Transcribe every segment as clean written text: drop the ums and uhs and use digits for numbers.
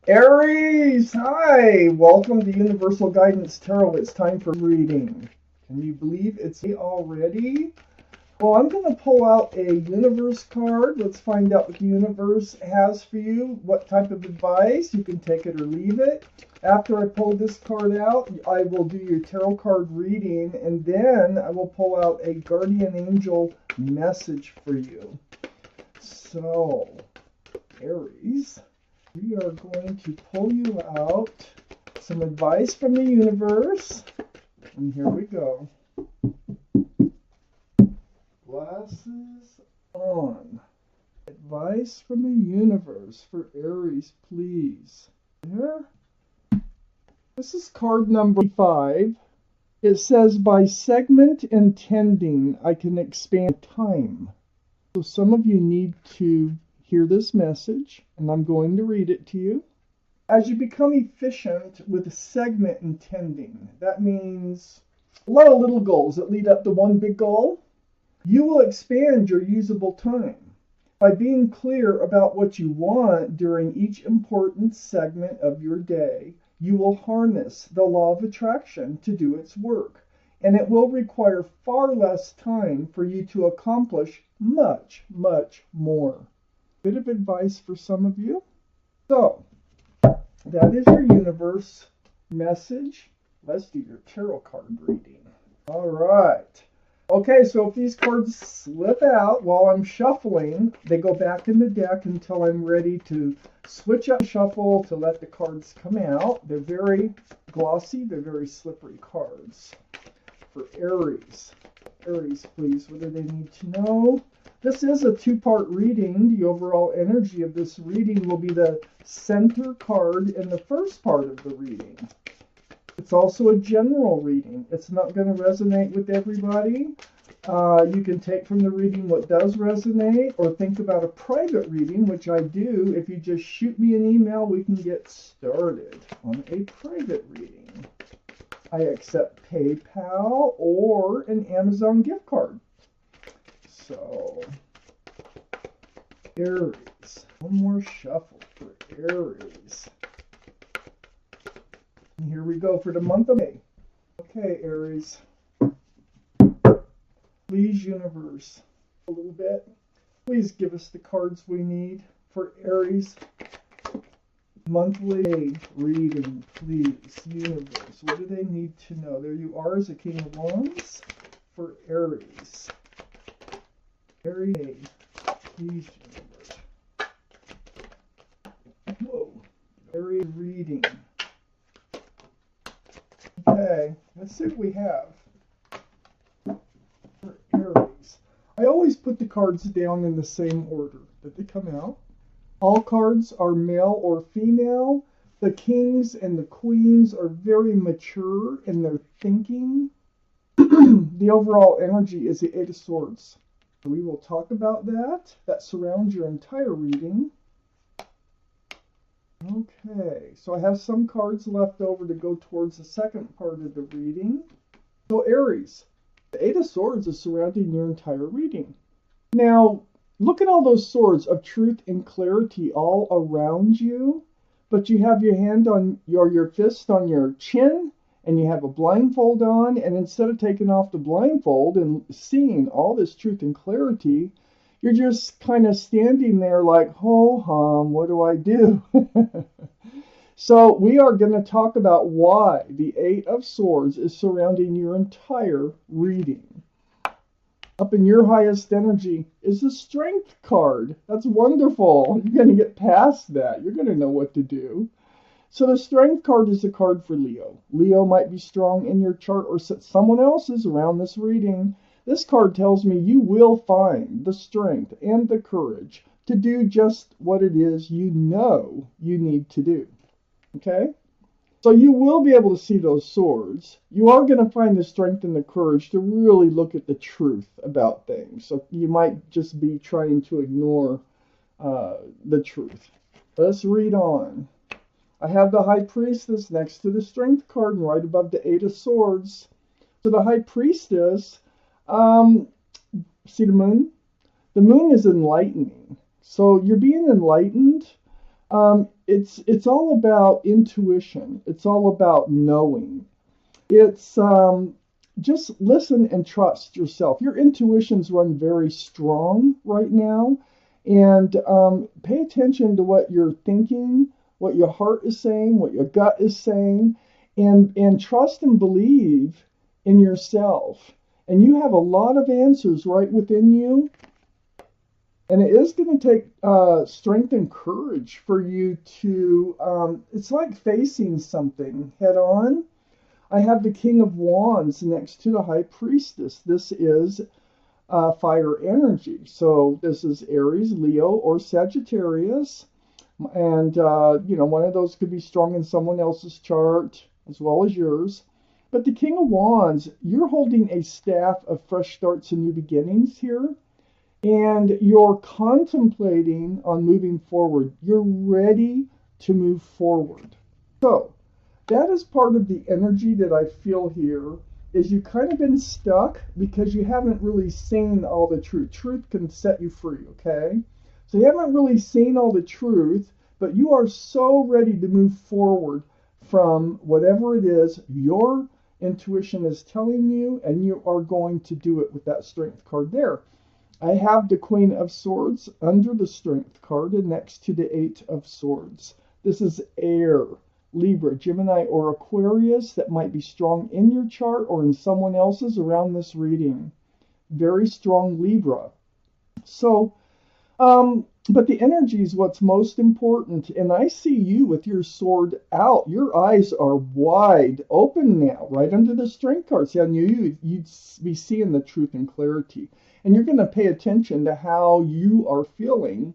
Aries, hi! Welcome to Universal Guidance Tarot. It's time for reading. Can you believe it's already? Well, I'm going to pull out a universe card. Let's find out what the universe has for you, what type of advice. You can take it or leave it. After I pull this card out, I will do your tarot card reading, and then I will pull out a guardian angel message for you. So, Aries, we are going to pull you out some advice from the universe. And here we go. Glasses on. Advice from the universe for Aries, please. Here. This is card number 5. It says, by segment intending, I can expand time. So some of you need to hear this message, and I'm going to read it to you. As you become efficient with segment intending, that means a lot of little goals that lead up to one big goal, you will expand your usable time. By being clear about what you want during each important segment of your day, you will harness the law of attraction to do its work, and it will require far less time for you to accomplish much, much more. Bit of advice for some of you. So, that is your universe message. Let's do your tarot card reading. All right. Okay, so if these cards slip out while I'm shuffling, they go back in the deck until I'm ready to switch up shuffle to let the cards come out. They're very glossy, they're very slippery cards. For Aries. Aries, please, what do they need to know? This is a 2-part reading. The overall energy of this reading will be the center card in the first part of the reading. It's also a general reading. It's not going to resonate with everybody. You can take from the reading what does resonate, or think about a private reading, which I do. If you just shoot me an email, we can get started on a private reading. I accept PayPal or an Amazon gift card. So, Aries. One more shuffle for Aries. And here we go for the month of May. Okay, Aries. Please, universe, a little bit. Please give us the cards we need for Aries. Monthly reading, please, universe. What do they need to know? There you are as a King of Wands for Aries. Aries, please, universe. Whoa. Aries reading. Okay, let's see what we have for Aries. I always put the cards down in the same order that they come out. All cards are male or female. The kings and the queens are very mature in their thinking. The overall energy is the 8 of Swords. We will talk about that. That surrounds your entire reading. Okay, so I have some cards left over to go towards the second part of the reading. So Aries, the 8 of Swords is surrounding your entire reading. Now, look at all those swords of truth and clarity all around you, but you have your hand on your fist on your chin, and you have a blindfold on, and instead of taking off the blindfold and seeing all this truth and clarity, you're just kind of standing there like, ho hum, what do I do? So we are going to talk about why the 8 of Swords is surrounding your entire reading. Up in your highest energy is the Strength card. That's wonderful. You're going to get past that. You're going to know what to do. So the Strength card is a card for Leo. Leo might be strong in your chart or someone else's around this reading. This card tells me you will find the strength and the courage to do just what it is you know you need to do. Okay? So you will be able to see those swords. You are going to find the strength and the courage to really look at the truth about things. So you might just be trying to ignore the truth. Let's read on. I have the High Priestess next to the Strength card and right above the 8 of Swords. So the High Priestess, see the moon? The moon is enlightening. So you're being enlightened. It's all about intuition. It's all about knowing. It's just listen and trust yourself. Your intuitions run very strong right now, and pay attention to what you're thinking, what your heart is saying, what your gut is saying, and trust and believe in yourself. And you have a lot of answers right within you. And it is going to take strength and courage for you to, it's like facing something head on. I have the King of Wands next to the High Priestess. This is fire energy. So this is Aries, Leo, or Sagittarius. And, one of those could be strong in someone else's chart as well as yours. But the King of Wands, you're holding a staff of fresh starts and new beginnings here. And you're contemplating on moving forward. You're ready to move forward. So, that is part of the energy that I feel here is you kind of been stuck because you haven't really seen all the truth. Truth can set you free, okay? So you haven't really seen all the truth, but you are so ready to move forward from whatever it is your intuition is telling you, and you are going to do it with that strength card there. I have the Queen of Swords under the Strength card and next to the Eight of Swords. This is air, Libra, Gemini, or Aquarius that might be strong in your chart or in someone else's around this reading. Very strong Libra. So, but the energy is what's most important. And I see you with your sword out. Your eyes are wide open now, right under the Strength card. See, I knew you'd be seeing the truth and clarity. And you're going to pay attention to how you are feeling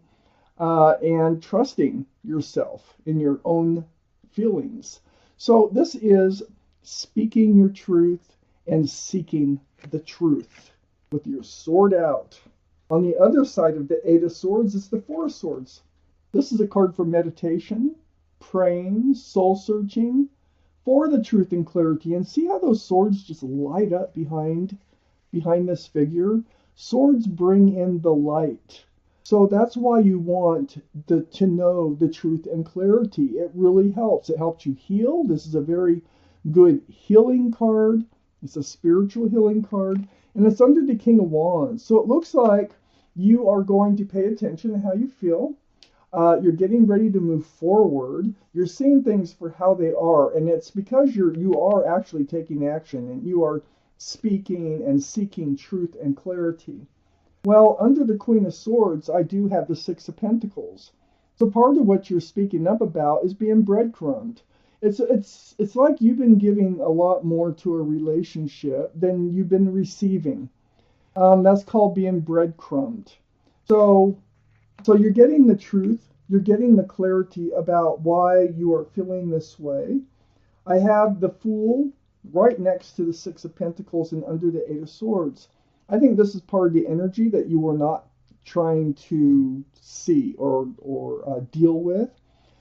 and trusting yourself in your own feelings. So this is speaking your truth and seeking the truth with your sword out. On the other side of the Eight of Swords is the Four of Swords. This is a card for meditation, praying, soul searching for the truth and clarity. And see how those swords just light up behind this figure? Swords bring in the light. So that's why you want to know the truth and clarity. It really helps. It helps you heal. This is a very good healing card. It's a spiritual healing card. And it's under the King of Wands. So it looks like you are going to pay attention to how you feel. You're getting ready to move forward. You're seeing things for how they are. And it's because you are actually taking action and you are speaking and seeking truth and clarity. Well, under the Queen of Swords, I do have the Six of Pentacles. So part of what you're speaking up about is being breadcrumbed. It's like you've been giving a lot more to a relationship than you've been receiving. That's called being breadcrumbed. So you're getting the truth. You're getting the clarity about why you are feeling this way. I have the Fool right next to the Six of Pentacles and under the Eight of Swords. I think this is part of the energy that you were not trying to see or deal with.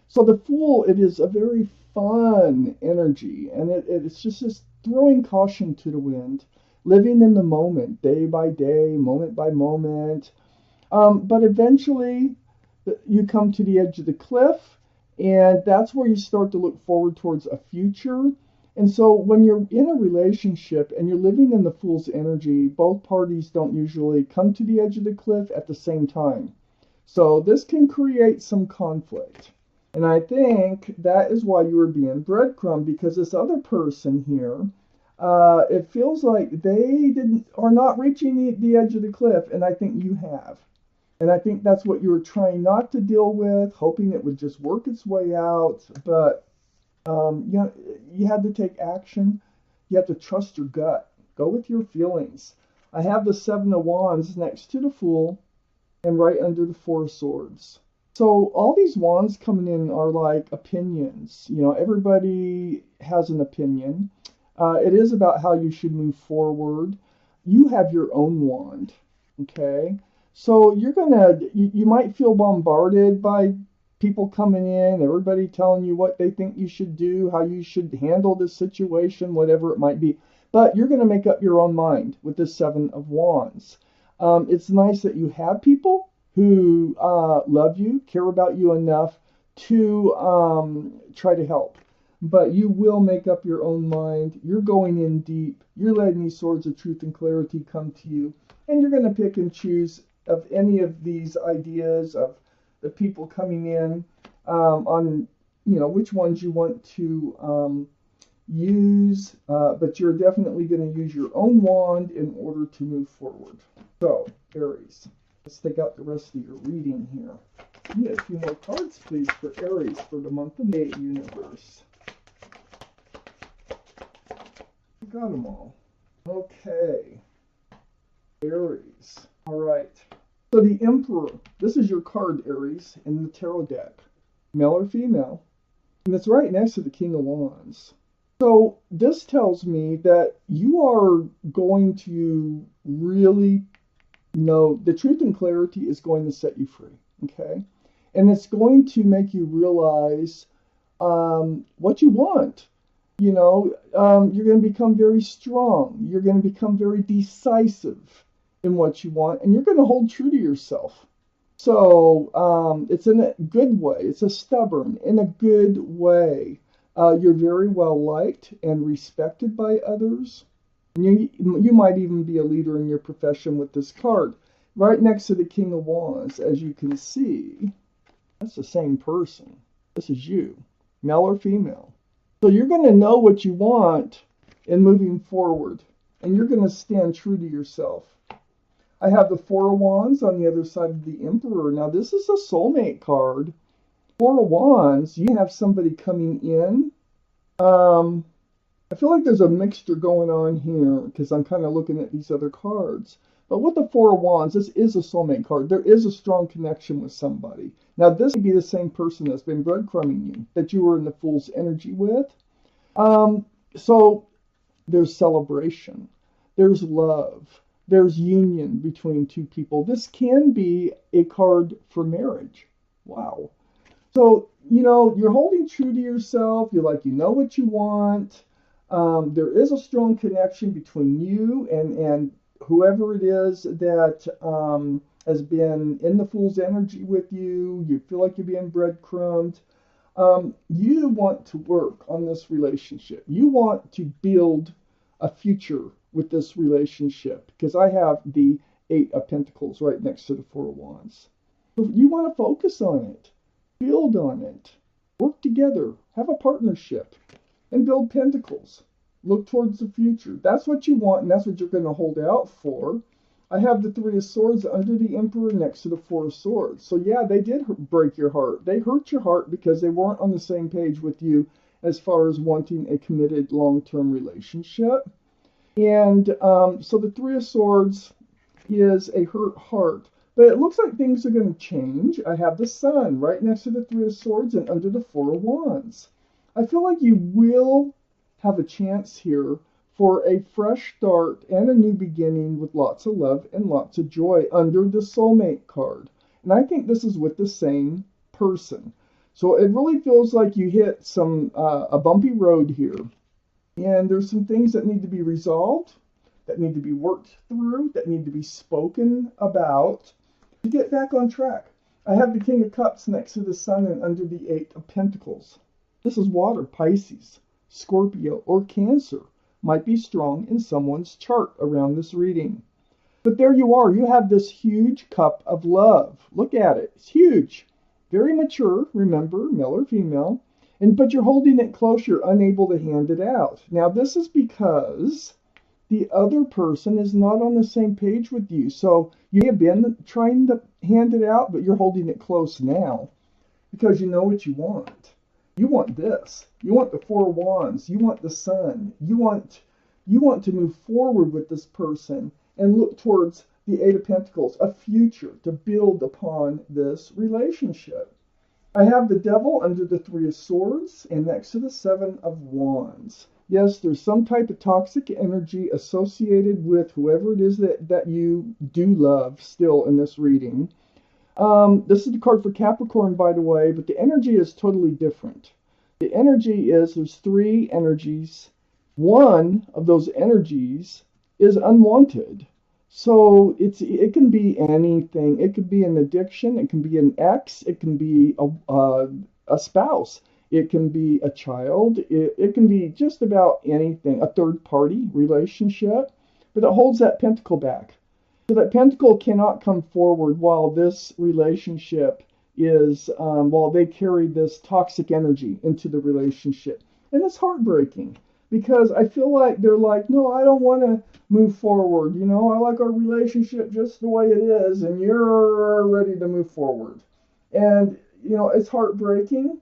So the Fool, it is a very fun energy, and it's just throwing caution to the wind, living in the moment, day by day, moment by moment. But eventually, you come to the edge of the cliff, and that's where you start to look forward towards a future. And so when you're in a relationship and you're living in the Fool's energy, both parties don't usually come to the edge of the cliff at the same time. So this can create some conflict. And I think that is why you were being breadcrumbed, because this other person here, it feels like they are not reaching the edge of the cliff, and I think you have. And I think that's what you were trying not to deal with, hoping it would just work its way out. But you had to take action. You have to trust your gut. Go with your feelings. I have the Seven of Wands next to the Fool and right under the Four of Swords. So all these wands coming in are like opinions. Everybody has an opinion. It is about how you should move forward. You have your own wand, okay? So you might feel bombarded by people coming in, everybody telling you what they think you should do, how you should handle this situation, whatever it might be. But you're going to make up your own mind with the Seven of Wands. It's nice that you have people who love you, care about you enough to try to help. But you will make up your own mind. You're going in deep. You're letting these swords of truth and clarity come to you. And you're going to pick and choose of any of these ideas of the people coming in on, which ones you want to use. But you're definitely going to use your own wand in order to move forward. So, Aries, let's take out the rest of your reading here. Get a few more cards, please, for Aries for the month of May universe. Got them all. Okay. Aries. All right. So the Emperor. This is your card, Aries, in the tarot deck. Male or female. And it's right next to the King of Wands. So this tells me that you are going to really know the truth and clarity is going to set you free. Okay? And it's going to make you realize what you want. You're going to become very strong. You're going to become very decisive in what you want, and you're going to hold true to yourself. So it's in a good way. It's a stubborn, in a good way. You're very well liked and respected by others. And you might even be a leader in your profession with this card. Right next to the King of Wands, as you can see, that's the same person. This is you, male or female. So you're going to know what you want in moving forward, and you're going to stand true to yourself. I have the Four of Wands on the other side of the Emperor. Now, this is a soulmate card. Four of Wands, you have somebody coming in. I feel like there's a mixture going on here because I'm kind of looking at these other cards. But with the Four of Wands, this is a soulmate card. There is a strong connection with somebody. Now, this could be the same person that's been breadcrumbing you, that you were in the Fool's energy with. So there's celebration. There's love. There's union between two people. This can be a card for marriage. Wow. So, you're holding true to yourself. You're like, you know what you want. There is a strong connection between you and whoever it is that has been in the Fool's energy with you. You feel like you're being breadcrumbed. You want to work on this relationship. You want to build a future with this relationship, because I have the Eight of Pentacles right next to the Four of Wands. So you want to focus on it, build on it, work together, have a partnership, and build pentacles. Look towards the future. That's what you want, and that's what you're going to hold out for. I have the Three of Swords under the Emperor next to the Four of Swords. So yeah, they did break your heart. They hurt your heart because they weren't on the same page with you as far as wanting a committed long-term relationship. And so the Three of Swords is a hurt heart. But it looks like things are going to change. I have the Sun right next to the Three of Swords and under the Four of Wands. I feel like you will have a chance here for a fresh start and a new beginning with lots of love and lots of joy under the Soulmate card. And I think this is with the same person. So it really feels like you hit a bumpy road here. And there's some things that need to be resolved, that need to be worked through, that need to be spoken about to get back on track. I have the King of Cups next to the Sun and under the Eight of Pentacles. This is water, Pisces, Scorpio, or Cancer. Might be strong in someone's chart around this reading. But there you are. You have this huge cup of love. Look at it. It's huge. Very mature, remember, male or female. But you're holding it close. You're unable to hand it out. Now, this is because the other person is not on the same page with you. So you have been trying to hand it out, but you're holding it close now because you know what you want. You want this. You want the Four of Wands. You want the Sun. You want to move forward with this person and look towards the Eight of Pentacles, a future to build upon this relationship. I have the Devil under the Three of Swords and next to the Seven of Wands. Yes, there's some type of toxic energy associated with whoever it is that you do love still in this reading. This is the card for Capricorn, by the way, but the energy is totally different. The energy is, there's three energies. One of those energies is unwanted. So it can be anything. It could be an addiction. It can be an ex. It can be a spouse. It can be a child. It can be just about anything. A third party relationship, but it holds that pentacle back. So that pentacle cannot come forward while this relationship is while they carry this toxic energy into the relationship, and it's heartbreaking because I feel like they're like, no, I don't want to move forward. You know, I like our relationship just the way it is, and you're ready to move forward. And, you know, it's heartbreaking.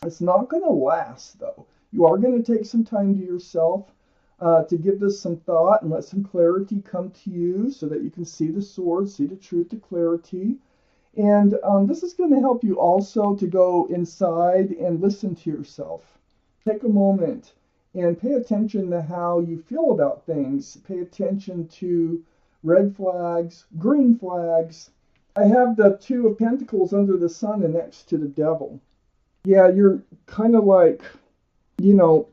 It's not going to last, though. You are going to take some time to yourself to give this some thought and let some clarity come to you so that you can see the sword, see the truth, the clarity. And this is going to help you also to go inside and listen to yourself. Take a moment and pay attention to how you feel about things. Pay attention to red flags, green flags. I have the Two of Pentacles under the sun and next to the devil. Yeah, you're kind of like, you know,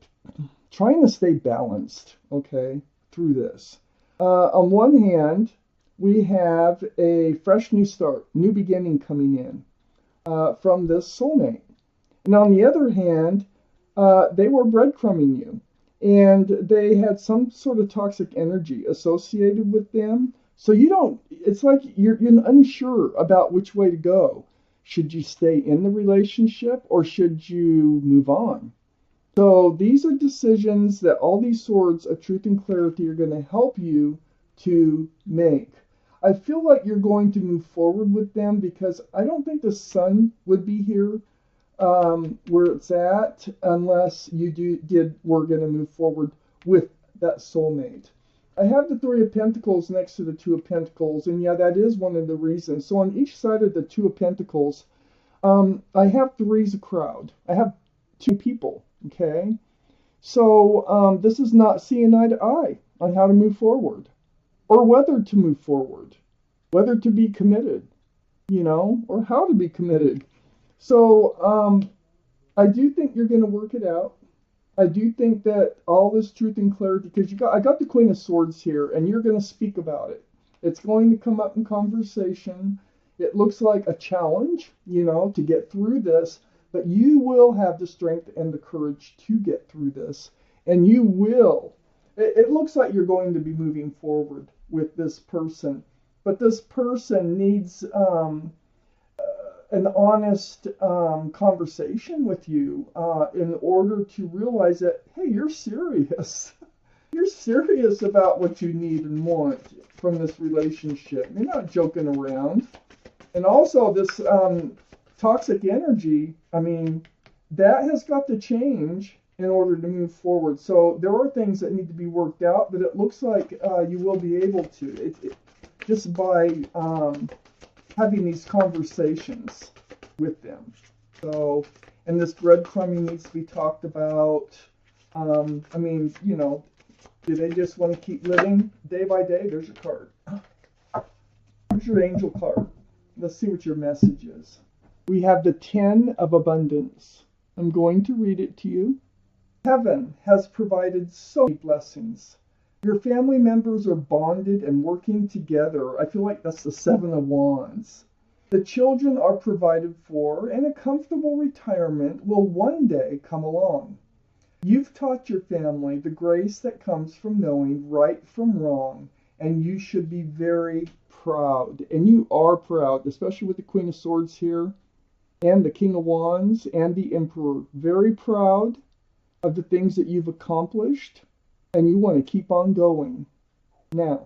trying to stay balanced, okay, through this. On one hand, we have a fresh new start, new beginning coming in from this soulmate. And on the other hand, they were breadcrumbing you, and they had some sort of toxic energy associated with them. So you don't, it's like you're unsure about which way to go. Should you stay in the relationship or should you move on? So these are decisions that all these swords of truth and clarity are going to help you to make. I feel like you're going to move forward with them because I don't think the sun would be here where it's at unless we're going to move forward with that soulmate. I have the Three of Pentacles next to the Two of Pentacles, and yeah, that is one of the reasons. So on each side of the Two of Pentacles, I have three's a crowd. I have two people, okay? So this is not seeing eye to eye on how to move forward or whether to move forward, whether to be committed, you know, or how to be committed. So I do think you're going to work it out. I do think that all this truth and clarity, because I got the Queen of Swords here, and you're going to speak about it. It's going to come up in conversation. It looks like a challenge, you know, to get through this, but you will have the strength and the courage to get through this, and you will. It looks like you're going to be moving forward with this person, but this person needs an honest conversation with you in order to realize that, hey, you're serious. You're serious about what you need and want from this relationship. You're not joking around. And also this toxic energy, I mean, that has got to change in order to move forward. So there are things that need to be worked out, but it looks like you will be able to. Just by having these conversations with them. So, and this breadcrumbing needs to be talked about. I mean, you know, do they just want to keep living day by day? There's your card. There's your angel card. Let's see what your message is. We have the Ten of Abundance. I'm going to read it to you. Heaven has provided so many blessings. Your family members are bonded and working together. I feel like that's the Seven of Wands. The children are provided for, and a comfortable retirement will one day come along. You've taught your family the grace that comes from knowing right from wrong, and you should be very proud. And you are proud, especially with the Queen of Swords here, and the King of Wands, and the Emperor. Very proud of the things that you've accomplished. And you want to keep on going. Now,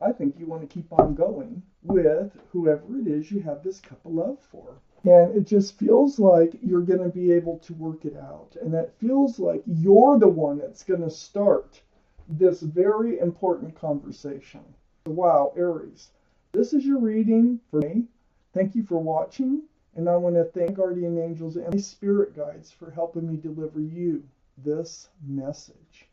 I think you want to keep on going with whoever it is you have this cup of love for. And it just feels like you're going to be able to work it out. And that feels like you're the one that's going to start this very important conversation. Wow, Aries, this is your reading for me. Thank you for watching. And I want to thank guardian angels and my spirit guides for helping me deliver you this message.